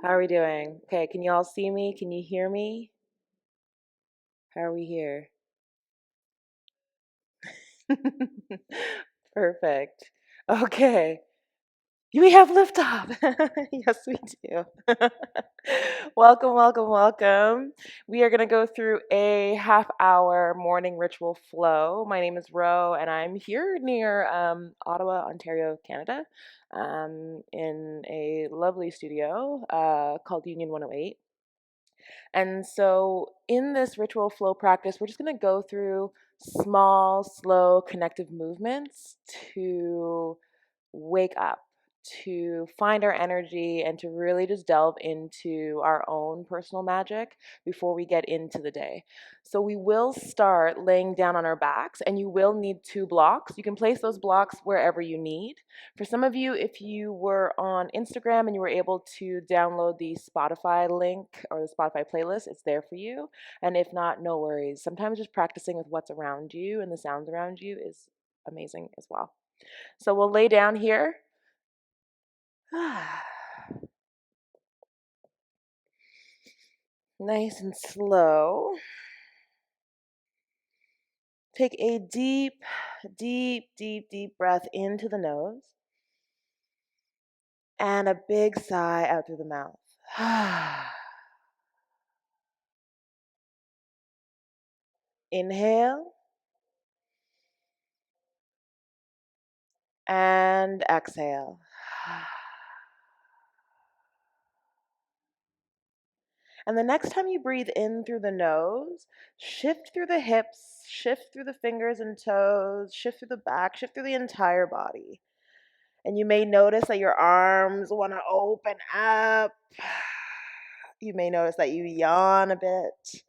How are we doing? Okay, can you all see me? Can you hear me? How are we here? Perfect. Okay. We have liftoff. Yes, we do. Welcome, welcome, welcome. We are going to go through a half-hour morning ritual flow. My name is Ro, and I'm here near Ottawa, Ontario, Canada, in a lovely studio called Union 108. And so, in this ritual flow practice, we're just going to go through small, slow, connective movements to wake up, to find our energy, and to really just delve into our own personal magic before we get into the day. So, we will start laying down on our backs, and you will need two blocks. You can place those blocks wherever you need. For some of you, if you were on Instagram and you were able to download the Spotify link or the Spotify playlist, it's there for you. And if not, no worries. Sometimes just practicing with what's around you and the sounds around you is amazing as well. So we'll lay down here. Nice and slow. Take a deep, deep, deep, deep breath into the nose and a big sigh out through the mouth. Inhale and exhale. And the next time you breathe in through the nose, shift through the hips, shift through the fingers and toes, shift through the back, shift through the entire body. And you may notice that your arms want to open up. You may notice that you yawn a bit.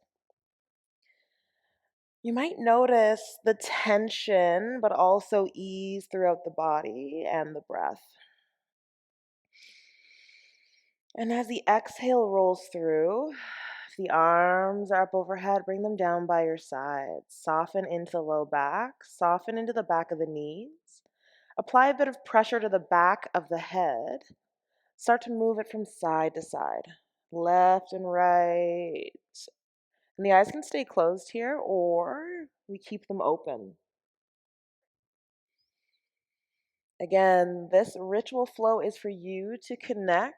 You might notice the tension, but also ease throughout the body and the breath. And as the exhale rolls through, the arms are up overhead, bring them down by your sides. Soften into the low back, soften into the back of the knees. Apply a bit of pressure to the back of the head. Start to move it from side to side, left and right. And the eyes can stay closed here, or we keep them open. Again, this ritual flow is for you to connect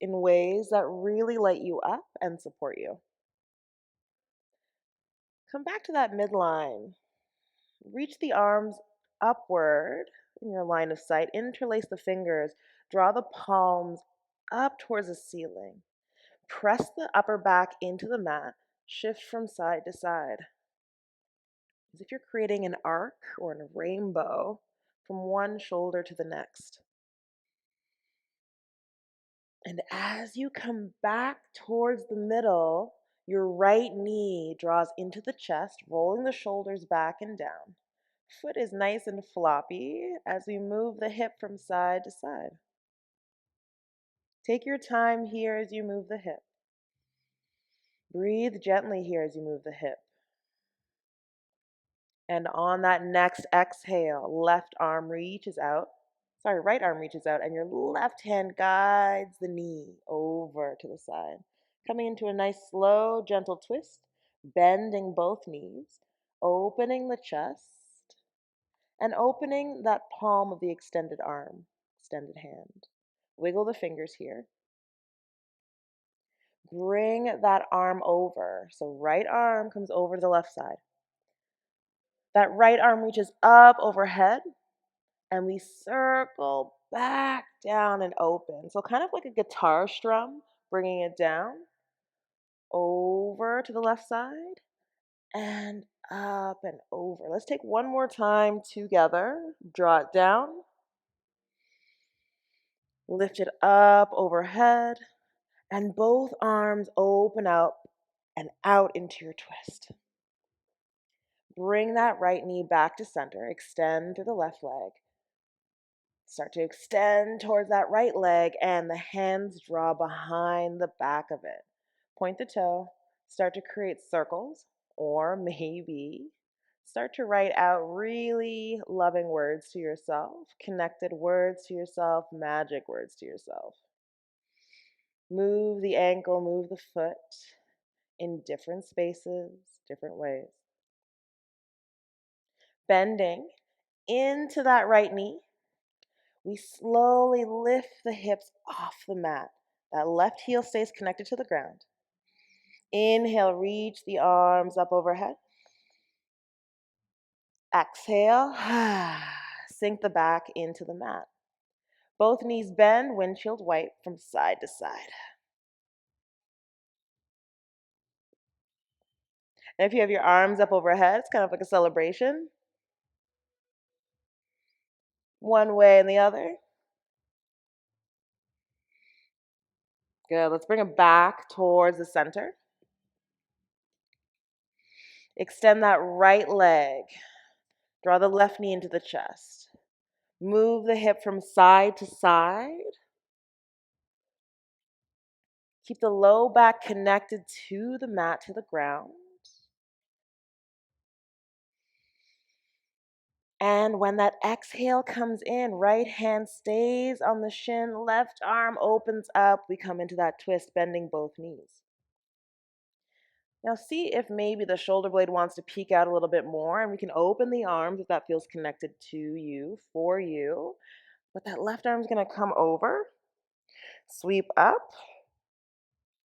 in ways that really light you up and support you. Come back to that midline. Reach the arms upward in your line of sight. Interlace the fingers. Draw the palms up towards the ceiling. Press the upper back into the mat. Shift from side to side, as if you're creating an arc or a rainbow from one shoulder to the next. And as you come back towards the middle, your right knee draws into the chest, rolling the shoulders back and down. Foot is nice and floppy as we move the hip from side to side. Take your time here as you move the hip. Breathe gently here as you move the hip. And on that next exhale, left arm reaches out. Sorry, right arm reaches out, and your left hand guides the knee over to the side. Coming into a nice, slow, gentle twist, bending both knees, opening the chest, and opening that palm of the extended arm, extended hand. Wiggle the fingers here. Bring that arm over. So right arm comes over to the left side. That right arm reaches up overhead, and we circle back down and open. So kind of like a guitar strum, bringing it down, over to the left side, and up and over. Let's take one more time together. Draw it down, lift it up overhead, and both arms open up and out into your twist. Bring that right knee back to center. Extend through the left leg. Start to extend towards that right leg, and the hands draw behind the back of it. Point the toe. Start to create circles, or maybe start to write out really loving words to yourself, connected words to yourself, magic words to yourself. Move the ankle, move the foot in different spaces, different ways. Bending into that right knee, we slowly lift the hips off the mat. That left heel stays connected to the ground. Inhale, reach the arms up overhead. Exhale, sink the back into the mat. Both knees bend, windshield wipe from side to side. And if you have your arms up overhead, it's kind of like a celebration. One way and the other. Good. Let's bring it back towards the center. Extend that right leg. Draw the left knee into the chest. Move the hip from side to side. Keep the low back connected to the mat, to the ground. And when that exhale comes in, right hand stays on the shin, left arm opens up. We come into that twist, bending both knees. Now see if maybe the shoulder blade wants to peek out a little bit more, and we can open the arms if that feels connected to you, for you. But that left arm's gonna come over, sweep up,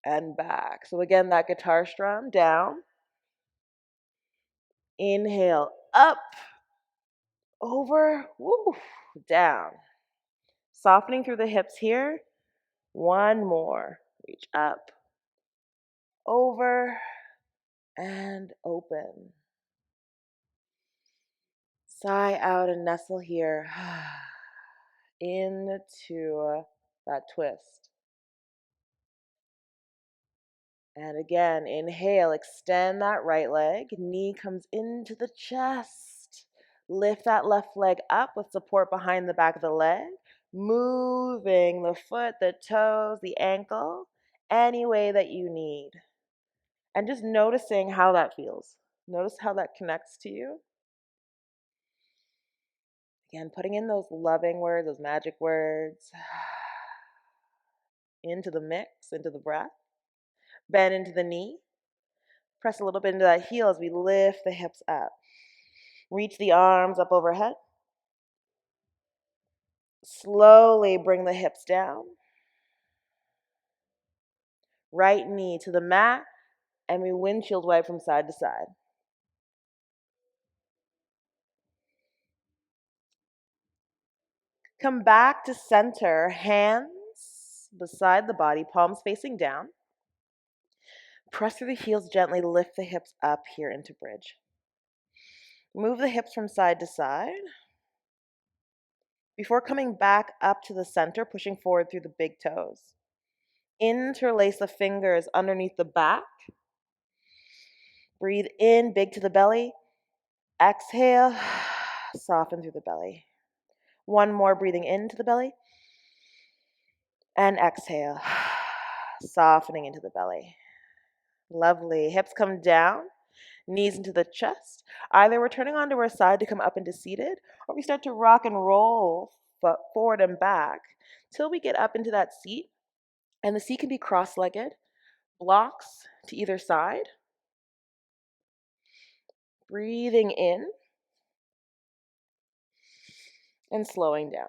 and back. So again, that guitar strum down. Inhale, up, over, woo, down. Softening through the hips here. One more. Reach up, over, and open. Sigh out and nestle here into that twist. And again, inhale, extend that right leg. Knee comes into the chest. Lift that left leg up with support behind the back of the leg. Moving the foot, the toes, the ankle, any way that you need. And just noticing how that feels. Notice how that connects to you. Again, putting in those loving words, those magic words into the mix, into the breath. Bend into the knee. Press a little bit into that heel as we lift the hips up. Reach the arms up overhead. Slowly bring the hips down. Right knee to the mat, and we windshield wipe from side to side. Come back to center, hands beside the body, palms facing down. Press through the heels gently, lift the hips up here into bridge. Move the hips from side to side. Before coming back up to the center, pushing forward through the big toes. Interlace the fingers underneath the back. Breathe in, big to the belly. Exhale, soften through the belly. One more, breathing into the belly. And exhale, softening into the belly. Lovely. Hips come down, knees into the chest. Either we're turning onto our side to come up into seated, or we start to rock and roll foot forward and back till we get up into that seat. And the seat can be cross-legged, blocks to either side. Breathing in and slowing down.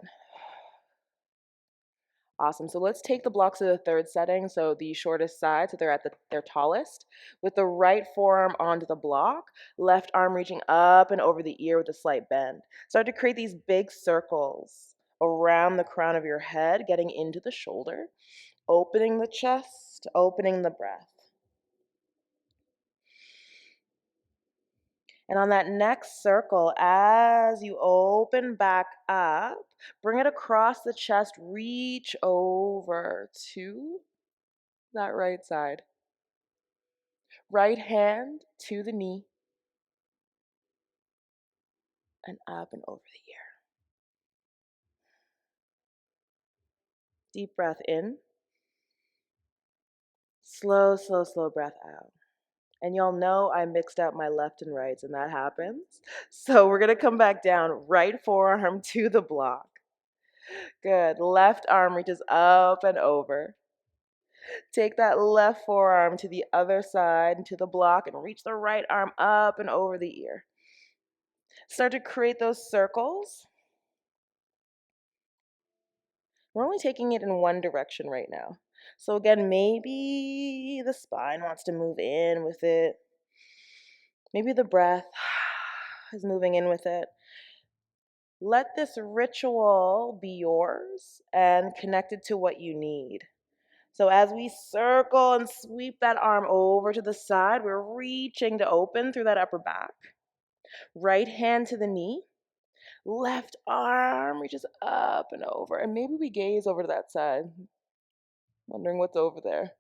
Awesome. So let's take the blocks to the third setting, so the shortest side, so they're at their tallest. With the right forearm onto the block, left arm reaching up and over the ear with a slight bend. Start to create these big circles around the crown of your head, getting into the shoulder, opening the chest, opening the breath. And on that next circle, as you open back up, bring it across the chest, reach over to that right side. Right hand to the knee and up and over the ear. Deep breath in. Slow, slow, slow breath out. And y'all know I mixed up my left and rights, and that happens. So we're gonna come back down, right forearm to the block. Good. Left arm reaches up and over. Take that left forearm to the other side, to the block, and reach the right arm up and over the ear. Start to create those circles. We're only taking it in one direction right now. So again, maybe the spine wants to move in with it. Maybe the breath is moving in with it. Let this ritual be yours and connected to what you need. So as we circle and sweep that arm over to the side, we're reaching to open through that upper back. Right hand to the knee. Left arm reaches up and over. And maybe we gaze over to that side, wondering what's over there.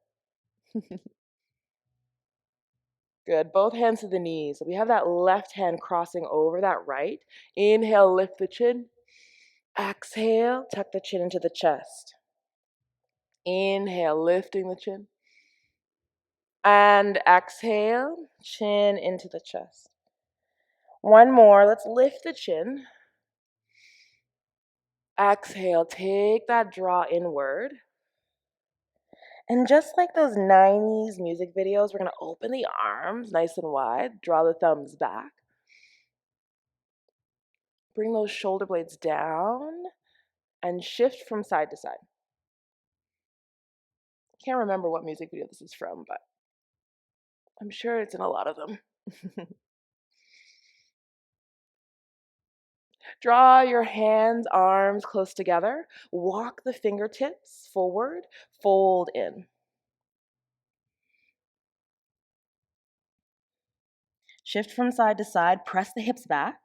Good. Both hands to the knees. So we have that left hand crossing over that right. Inhale, lift the chin. Exhale, tuck the chin into the chest. Inhale, lifting the chin. And exhale, chin into the chest. One more. Let's lift the chin. Exhale, take that draw inward. And just like those 90s music videos, we're going to open the arms nice and wide, draw the thumbs back. Bring those shoulder blades down and shift from side to side. Can't remember what music video this is from, but I'm sure it's in a lot of them. Draw your hands, arms close together. Walk the fingertips forward, fold in. Shift from side to side, press the hips back.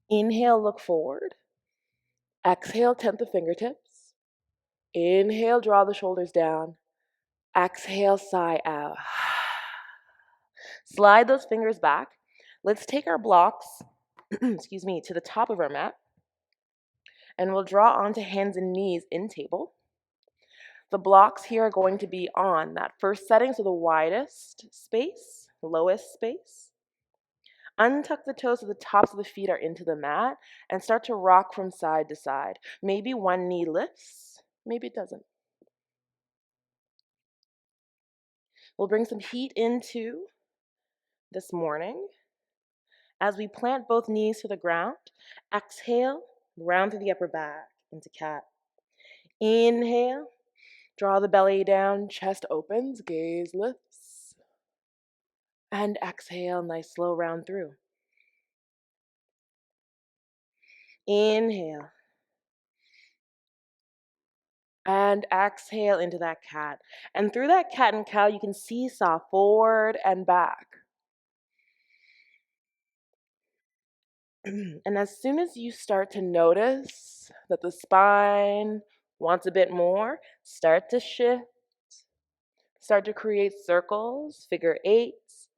Inhale, look forward. Exhale, tent the fingertips. Inhale, draw the shoulders down. Exhale, sigh out. Slide those fingers back. Let's take our blocks, excuse me, to the top of our mat. And we'll draw onto hands and knees in table. The blocks here are going to be on that first setting, so the widest space, lowest space. Untuck the toes so the tops of the feet are into the mat and start to rock from side to side. Maybe one knee lifts, maybe it doesn't. We'll bring some heat into this morning. As we plant both knees to the ground, exhale, round through the upper back into cat. Inhale, draw the belly down, chest opens, gaze lifts. And exhale, nice slow round through. Inhale. And exhale into that cat. And through that cat and cow, you can seesaw forward and back. And as soon as you start to notice that the spine wants a bit more, start to shift. Start to create circles, figure eights,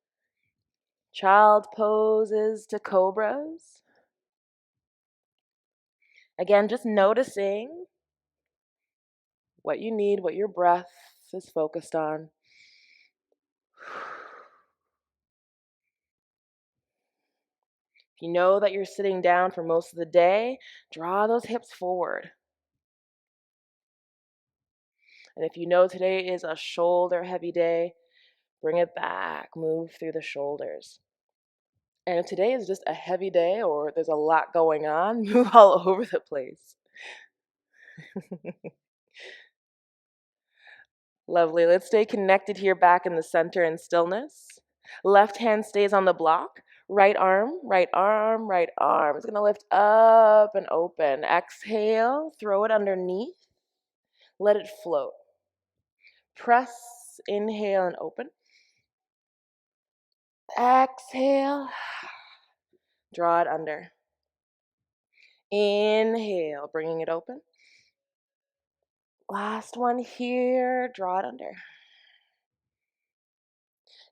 child poses to cobras. Again, just noticing what you need, what your breath is focused on. If you know that you're sitting down for most of the day, draw those hips forward. And if you know today is a shoulder heavy day, bring it back, move through the shoulders. And if today is just a heavy day or there's a lot going on, move all over the place. Lovely. Let's stay connected here back in the center in stillness. Left hand stays on the block. Right arm, right arm, right arm. It's going to lift up and open. Exhale, throw it underneath. Let it float. Press, inhale, and open. Exhale, draw it under. Inhale, bringing it open. Last one here, draw it under.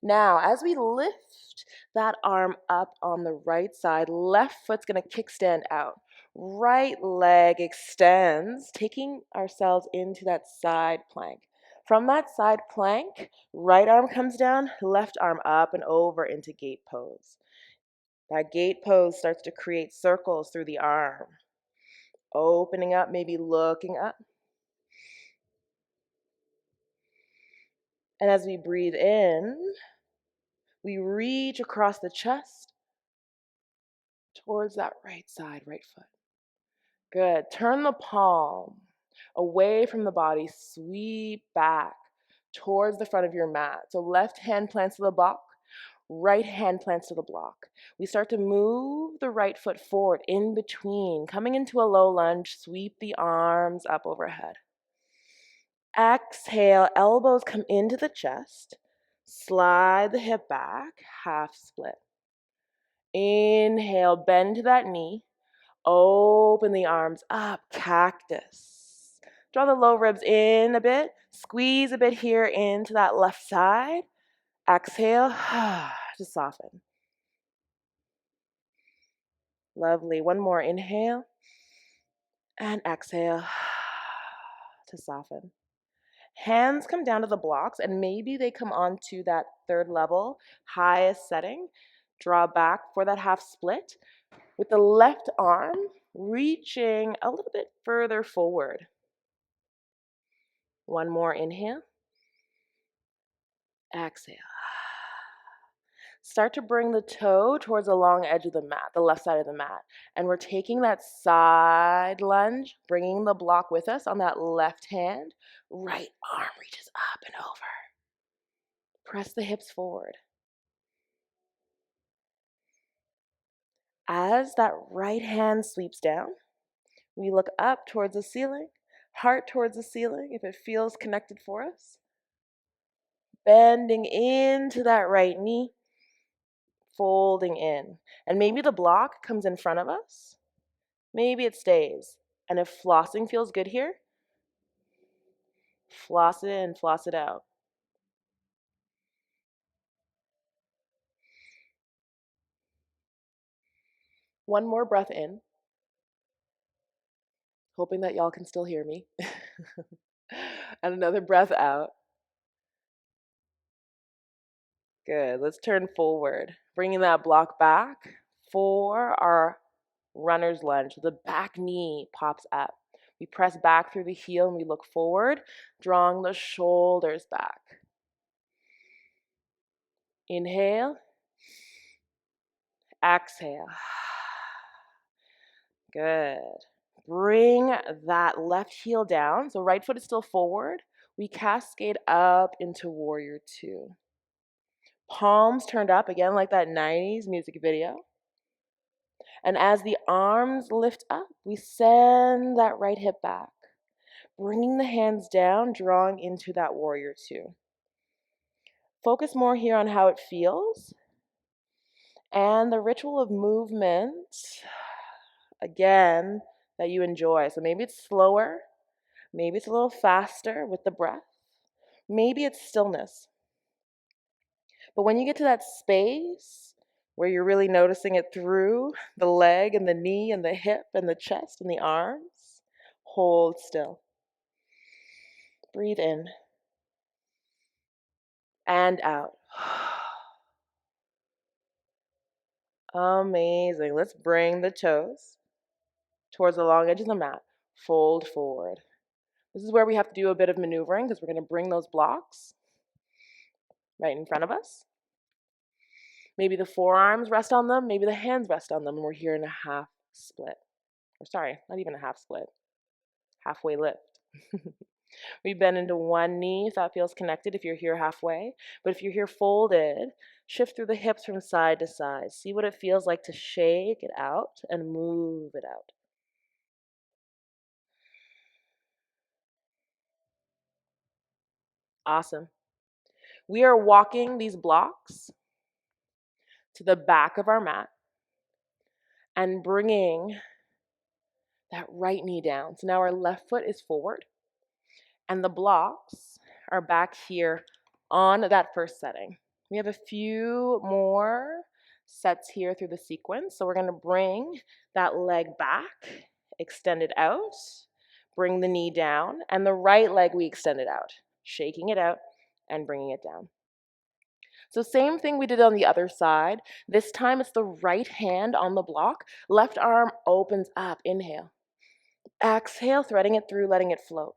Now, as we lift that arm up on the right side, left foot's going to kickstand out. Right leg extends, taking ourselves into that side plank. From that side plank, right arm comes down, left arm up and over into gate pose. That gate pose starts to create circles through the arm. Opening up, maybe looking up. And as we breathe in, we reach across the chest towards that right side, right foot. Good. Turn the palm away from the body, sweep back towards the front of your mat. So left hand plants to the block, right hand plants to the block. We start to move the right foot forward in between, coming into a low lunge, sweep the arms up overhead. Exhale, elbows come into the chest, slide the hip back, half split. Inhale, bend to that knee. Open the arms up, cactus. Draw the low ribs in a bit. Squeeze a bit here into that left side. Exhale to soften. Lovely. One more. Inhale and exhale to soften. Hands come down to the blocks and maybe they come onto that third level, highest setting. Draw back for that half split. With the left arm reaching a little bit further forward. One more inhale. Exhale. Start to bring the toe towards the long edge of the mat, the left side of the mat. And we're taking that side lunge, bringing the block with us on that left hand. Right arm reaches up and over. Press the hips forward. As that right hand sweeps down, we look up towards the ceiling, heart towards the ceiling if it feels connected for us. Bending into that right knee, folding in. And maybe the block comes in front of us. Maybe it stays. And if flossing feels good here, floss it in, floss it out. One more breath in, hoping that y'all can still hear me. And another breath out. Good. Let's turn forward, bringing that block back for our runner's lunge. The back knee pops up. We press back through the heel and we look forward, drawing the shoulders back. Inhale. Exhale. Good. Bring that left heel down. So right foot is still forward. We cascade up into warrior two. Palms turned up again like that 90s music video. And as the arms lift up, we send that right hip back. Bringing the hands down, drawing into that warrior two. Focus more here on how it feels. And the ritual of movement, again, that you enjoy. So maybe it's slower, maybe it's a little faster with the breath, maybe it's stillness. But when you get to that space where you're really noticing it through the leg and the knee and the hip and the chest and the arms, hold still. Breathe in and out. Amazing. Let's bring the toes towards the long edge of the mat. Fold forward. This is where we have to do a bit of maneuvering because we're going to bring those blocks right in front of us. Maybe the forearms rest on them, maybe the hands rest on them, and we're here in a half split. Or sorry, not even a half split. Halfway lift. We bend into one knee if that feels connected, if you're here halfway. But if you're here folded, shift through the hips from side to side. See what it feels like to shake it out and move it out. Awesome. We are walking these blocks to the back of our mat and bringing that right knee down. So now our left foot is forward and the blocks are back here on that first setting. We have a few more sets here through the sequence. So we're going to bring that leg back, extend it out, bring the knee down, and the right leg we extend it out, shaking it out and bringing it down. So same thing we did on the other side. This time it's the right hand on the block. Left arm opens up. Inhale. Exhale, threading it through, letting it float.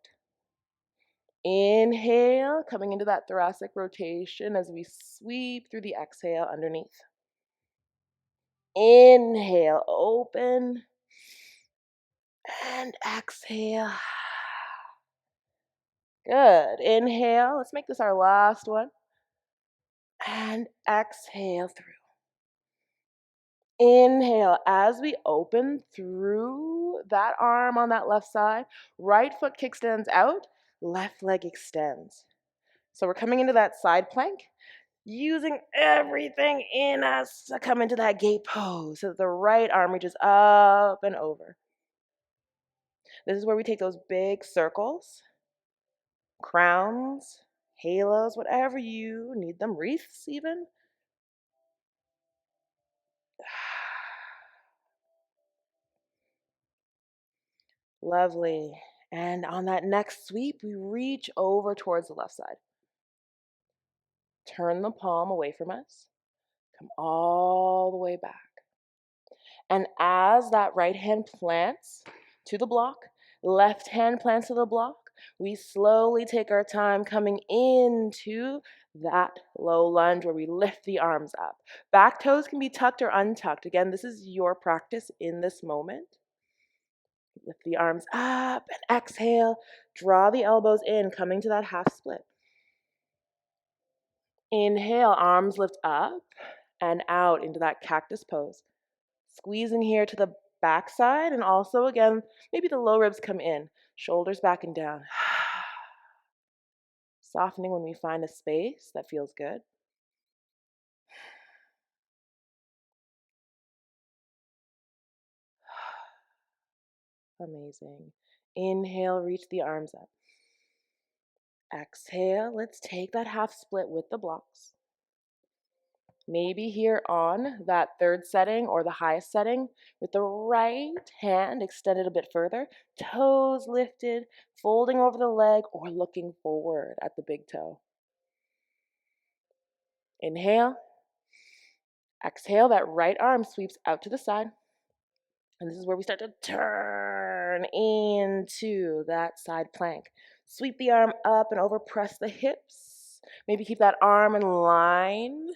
Inhale, coming into that thoracic rotation as we sweep through the exhale underneath. Inhale, open, and exhale. Good. Inhale. Let's make this our last one. And exhale through. Inhale as we open through that arm on that left side. Right foot kickstands out, left leg extends. So we're coming into that side plank, using everything in us to come into that gate pose so that the right arm reaches up and over. This is where we take those big circles, crowns, halos, whatever you need them, wreaths even. Lovely. And on that next sweep, we reach over towards the left side. Turn the palm away from us. Come all the way back. And as that right hand plants to the block, left hand plants to the block, we slowly take our time coming into that low lunge where we lift the arms up. Back toes can be tucked or untucked. Again, this is your practice in this moment. Lift the arms up and exhale. Draw the elbows in, coming to that half split. Inhale, arms lift up and out into that cactus pose. Squeezing here to the back side, and also again, maybe the low ribs come in, shoulders back and down. Softening when we find a space that feels good. Amazing. Inhale, reach the arms up. Exhale, let's take that half split with the blocks. Maybe here on that third setting or the highest setting, with the right hand extended a bit further, toes lifted, folding over the leg or looking forward at the big toe. Inhale. Exhale, that right arm sweeps out to the side. And this is where we start to turn into that side plank. Sweep the arm up and over, press the hips. Maybe keep that arm in line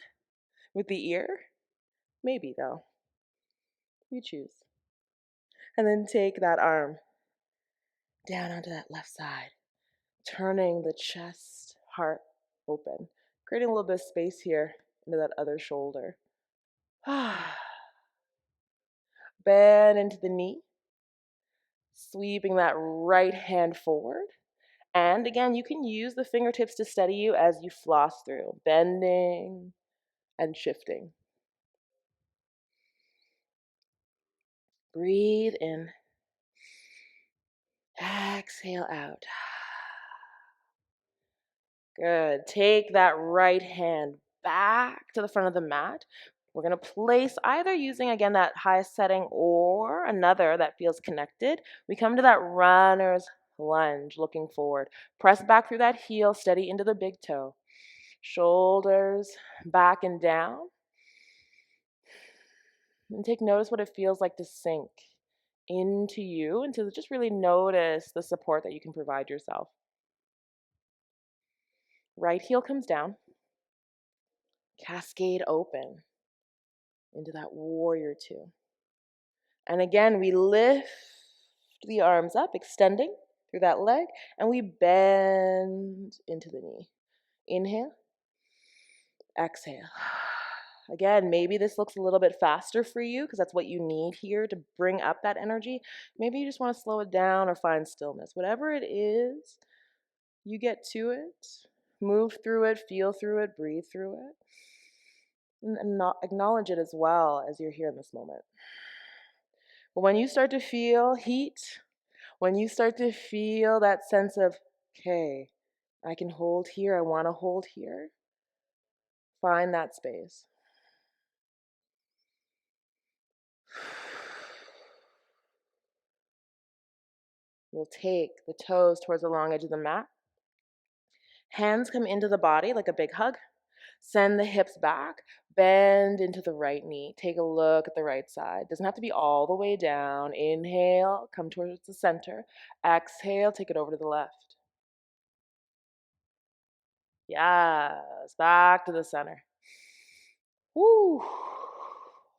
with the ear. Maybe though. You choose. And then take that arm down onto that left side, turning the chest, heart open, creating a little bit of space here into that other shoulder. Bend into the knee, sweeping that right hand forward. And again, you can use the fingertips to steady you as you floss through, bending and shifting. Breathe in. Exhale out. Good. Take that right hand back to the front of the mat. We're going to place either using, again, that highest setting or another that feels connected. We come to that runner's lunge, looking forward. Press back through that heel, steady into the big toe. Shoulders back and down. And take notice what it feels like to sink into you and to just really notice the support that you can provide yourself. Right heel comes down. Cascade open into that warrior two. And again, we lift the arms up, extending through that leg, and we bend into the knee. Inhale, exhale. Again, maybe this looks a little bit faster for you because that's what you need here to bring up that energy. Maybe you just want to slow it down or find stillness. Whatever it is, you get to it, move through it, feel through it, breathe through it, and not acknowledge it as well as you're here in this moment. But when you start to feel heat, when you start to feel that sense of, okay, I can hold here, I want to hold here, find that space. We'll take the toes towards the long edge of the mat. Hands come into the body like a big hug. Send the hips back. Bend into the right knee. Take a look at the right side. Doesn't have to be all the way down. Inhale, come towards the center. Exhale, take it over to the left. Yes, back to the center. Woo.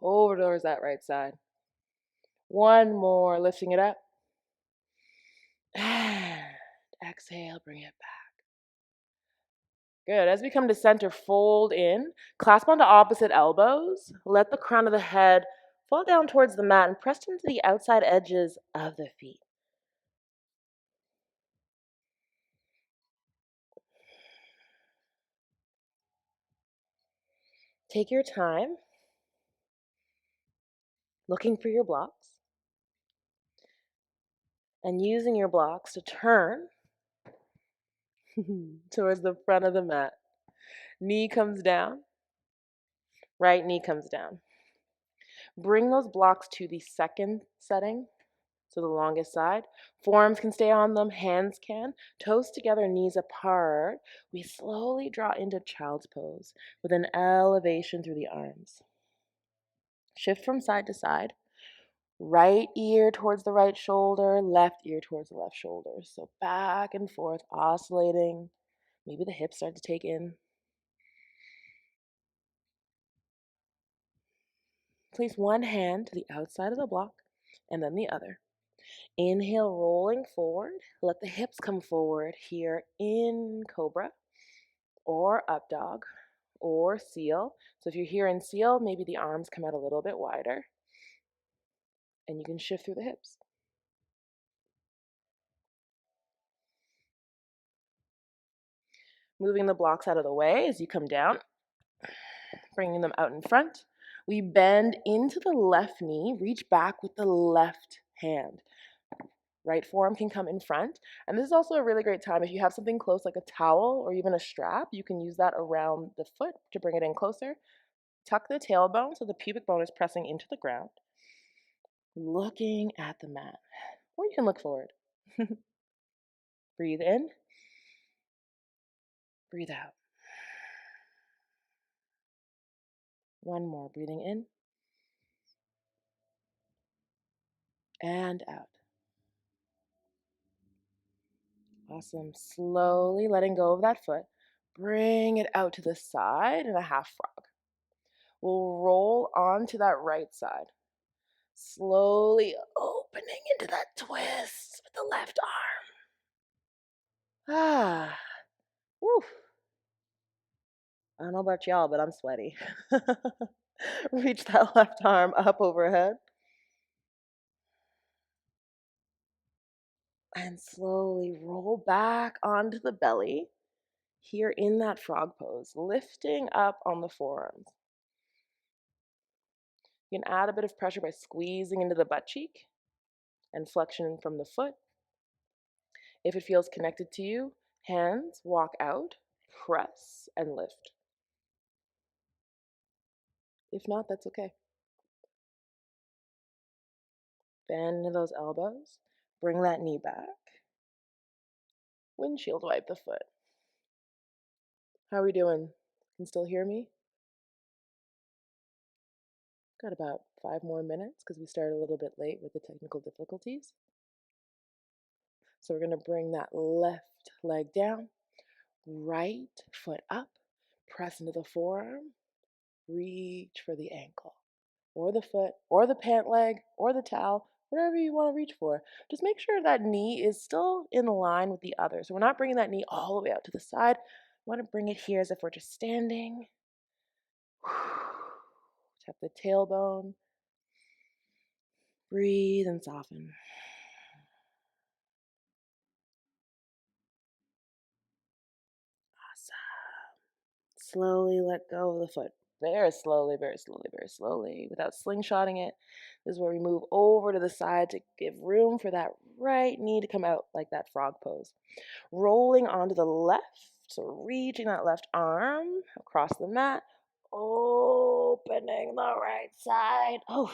Over towards that right side. One more, lifting it up. And exhale, bring it back. Good. As we come to center, fold in, clasp onto opposite elbows. Let the crown of the head fall down towards the mat and press into the outside edges of the feet. Take your time looking for your blocks and using your blocks to turn towards the front of the mat. Knee comes down, right knee comes down. Bring those blocks to the second setting, so the longest side. Forearms can stay on them, hands can. Toes together, knees apart. We slowly draw into child's pose with an elevation through the arms. Shift from side to side. Right ear towards the right shoulder, left ear towards the left shoulder. So back and forth, oscillating. Maybe the hips start to take in. Place one hand to the outside of the block and then the other. Inhale, rolling forward. Let the hips come forward here in cobra or up dog or seal. So if you're here in seal, maybe the arms come out a little bit wider and you can shift through the hips. Moving the blocks out of the way as you come down, bringing them out in front. We bend into the left knee, reach back with the left hand. Right forearm can come in front. And this is also a really great time if you have something close like a towel or even a strap, you can use that around the foot to bring it in closer. Tuck the tailbone so the pubic bone is pressing into the ground. Looking at the mat. Or you can look forward. Breathe in. Breathe out. One more. Breathing in. And out. Awesome. Slowly letting go of that foot. Bring it out to the side in a half frog. We'll roll onto that right side. Slowly opening into that twist with the left arm. Ah. Woo. I don't know about y'all, but I'm sweaty. Reach that left arm up overhead. And slowly roll back onto the belly. Here in that frog pose, lifting up on the forearms. You can add a bit of pressure by squeezing into the butt cheek and flexion from the foot. If it feels connected to you, hands walk out, press, and lift. If not, that's okay. Bend into those elbows. Bring that knee back. Windshield wipe the foot. How are we doing? Can still hear me? Got about 5 more minutes because we started a little bit late with the technical difficulties. So we're going to bring that left leg down, right foot up, press into the forearm, reach for the ankle, or the foot, or the pant leg, or the towel, whatever you want to reach for. Just make sure that knee is still in line with the other. So we're not bringing that knee all the way out to the side. We want to bring it here as if we're just standing. Tap the tailbone. Breathe and soften. Awesome. Slowly let go of the foot. Very slowly, very slowly, very slowly, without slingshotting it. This is where we move over to the side to give room for that right knee to come out like that frog pose. Rolling onto the left, so reaching that left arm across the mat, opening the right side. Oh,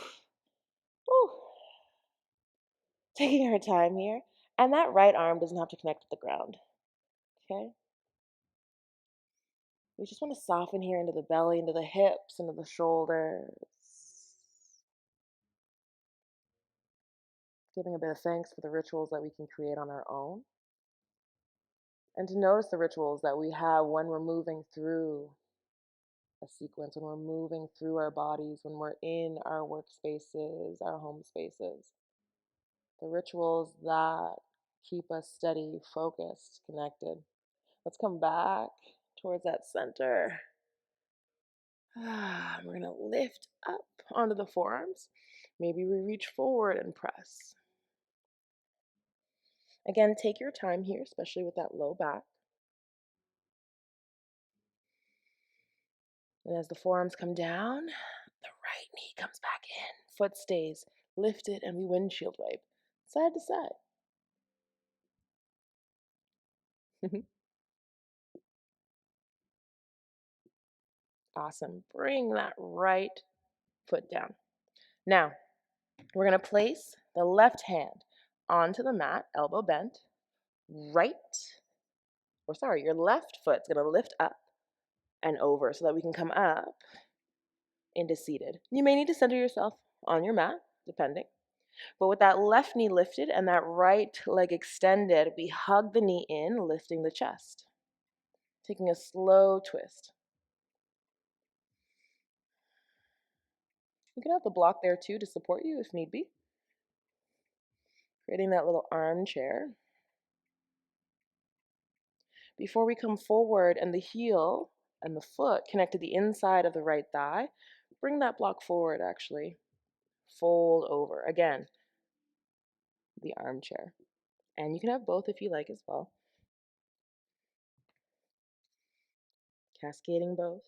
taking our time here. And that right arm doesn't have to connect to the ground, okay? We just want to soften here into the belly, into the hips, into the shoulders. Giving a bit of thanks for the rituals that we can create on our own. and to notice the rituals that we have when we're moving through a sequence, when we're moving through our bodies, when we're in our workspaces, our home spaces. The rituals that keep us steady, focused, connected. Let's come back towards that center. We're going to lift up onto the forearms. Maybe we reach forward and press. Again, take your time here, especially with that low back. And as the forearms come down, the right knee comes back in. Foot stays lifted, and we windshield wipe side to side. Awesome. Bring that right foot down. Now, we're going to place the left hand onto the mat, elbow bent. Your left foot's going to lift up and over so that we can come up into seated. You may need to center yourself on your mat, depending. But with that left knee lifted and that right leg extended, we hug the knee in, lifting the chest. Taking a slow twist. You can have the block there too to support you if need be. Creating that little armchair. Before we come forward and the heel and the foot connect to the inside of the right thigh, bring that block forward actually. Fold over. Again, the armchair. And you can have both if you like as well. Cascading both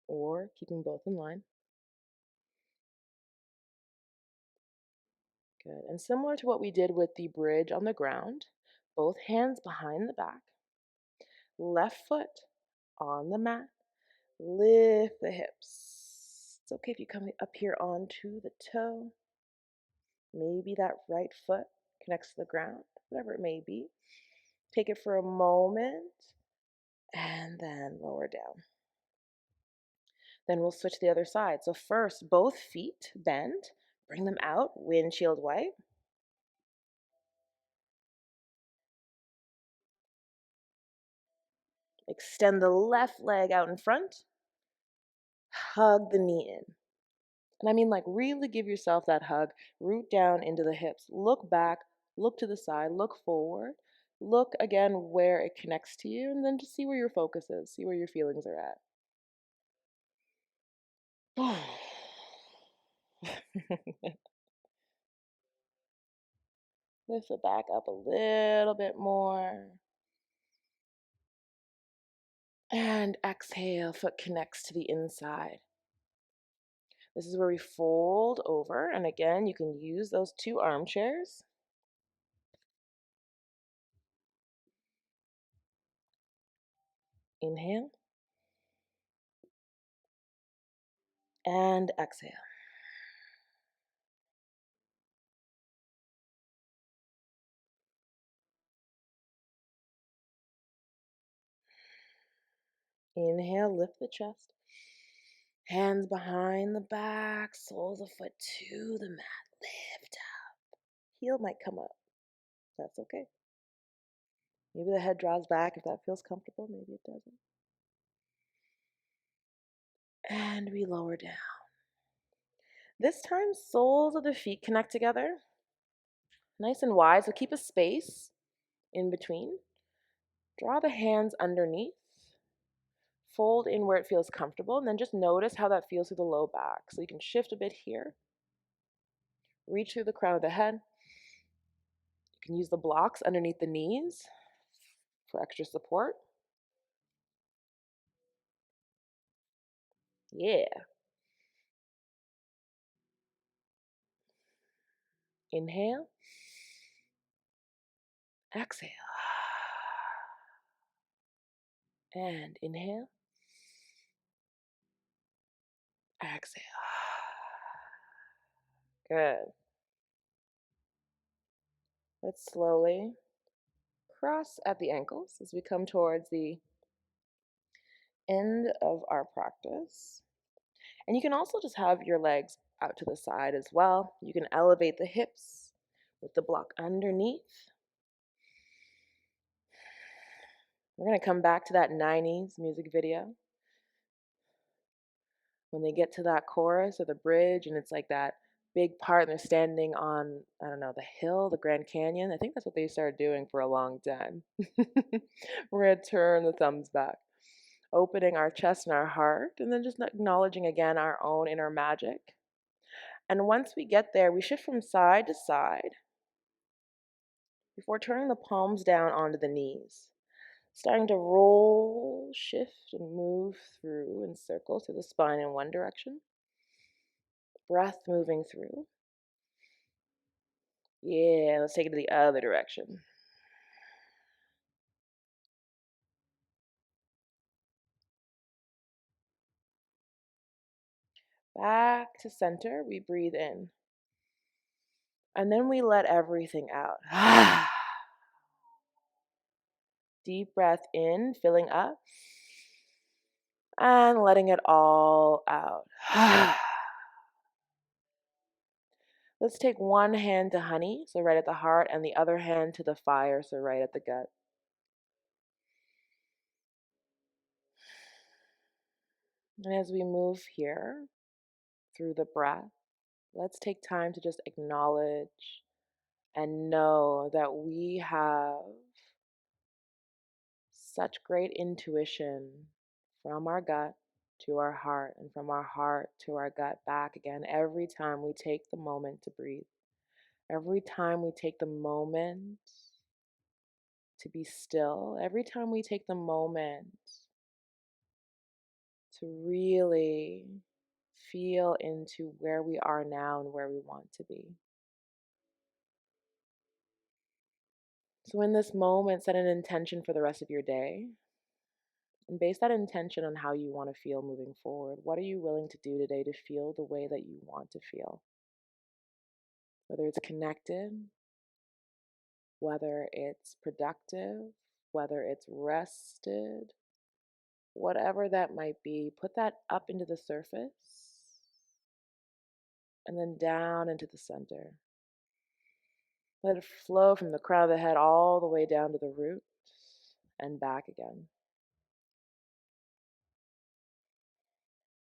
or keeping both in line. Good. And similar to what we did with the bridge on the ground, both hands behind the back, left foot on the mat, lift the hips. It's okay if you come up here onto the toe. Maybe that right foot connects to the ground, whatever it may be. Take it for a moment and then lower down. Then we'll switch the other side. So first, both feet bend, bring them out, windshield wipe. Extend the left leg out in front. Hug the knee in. And I mean, like, really give yourself that hug. Root down into the hips. Look back, look to the side, look forward. Look again where it connects to you, and then just see where your focus is, see where your feelings are at. Lift the back up a little bit more. And exhale, foot connects to the inside. This is where we fold over. And again, you can use those two armchairs. Inhale. And exhale. Inhale, lift the chest. Hands behind the back, soles of foot to the mat. Lift up. Heel might come up. That's okay. Maybe the head draws back if that feels comfortable. Maybe it doesn't. And we lower down. This time, soles of the feet connect together. Nice and wide, so keep a space in between. Draw the hands underneath. Fold in where it feels comfortable, and then just notice how that feels through the low back. So you can shift a bit here. Reach through the crown of the head. You can use the blocks underneath the knees for extra support. Yeah. Inhale. Exhale. And inhale. Exhale. Good. Let's slowly cross at the ankles as we come towards the end of our practice. And you can also just have your legs out to the side as well. You can elevate the hips with the block underneath. We're going to come back to that 90s music video. When they get to that chorus or the bridge, and it's like that big part, and they're standing on, I don't know, the hill, the Grand Canyon. I think that's what they started doing for a long time. We're going to turn the thumbs back, opening our chest and our heart, and then just acknowledging again our own inner magic. And once we get there, we shift from side to side before turning the palms down onto the knees. Starting to roll, shift, and move through in circles through the spine in one direction. Breath moving through. Yeah, let's take it to the other direction. Back to center, we breathe in. And then we let everything out. Deep breath in, filling up. And letting it all out. Let's take one hand to honey, so right at the heart, and the other hand to the fire, so right at the gut. And as we move here through the breath, let's take time to just acknowledge and know that we have such great intuition from our gut to our heart, and from our heart to our gut back again every time we take the moment to breathe. Every time we take the moment to be still, every time we take the moment to really feel into where we are now and where we want to be. So, in this moment, set an intention for the rest of your day and base that intention on how you want to feel moving forward. What are you willing to do today to feel the way that you want to feel? Whether it's connected, whether it's productive, whether it's rested, whatever that might be, put that up into the surface and then down into the center. Let it flow from the crown of the head all the way down to the roots and back again.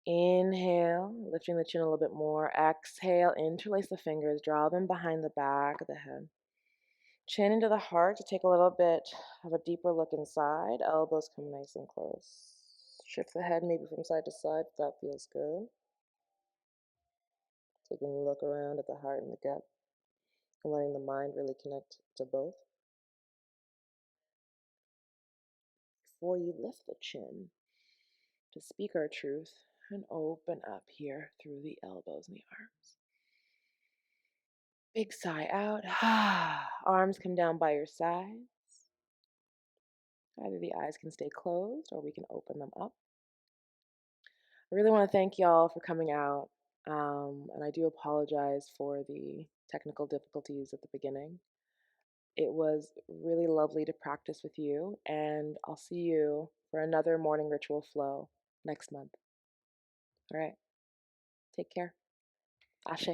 Inhale, lifting the chin a little bit more. Exhale, interlace the fingers, draw them behind the back of the head. Chin into the heart to take a little bit of a deeper look inside. Elbows come nice and close. Shift the head maybe from side to side if that feels good. Taking a look around at the heart and the gut, and letting the mind really connect to both. Before you lift the chin, to speak our truth and open up here through the elbows and the arms. Big sigh out. Arms come down by your sides. Either the eyes can stay closed or we can open them up. I really want to thank y'all for coming out. And I do apologize for the technical difficulties at the beginning. It was really lovely to practice with you, and I'll see you for another morning ritual flow next month. All right. Take care. Ashe.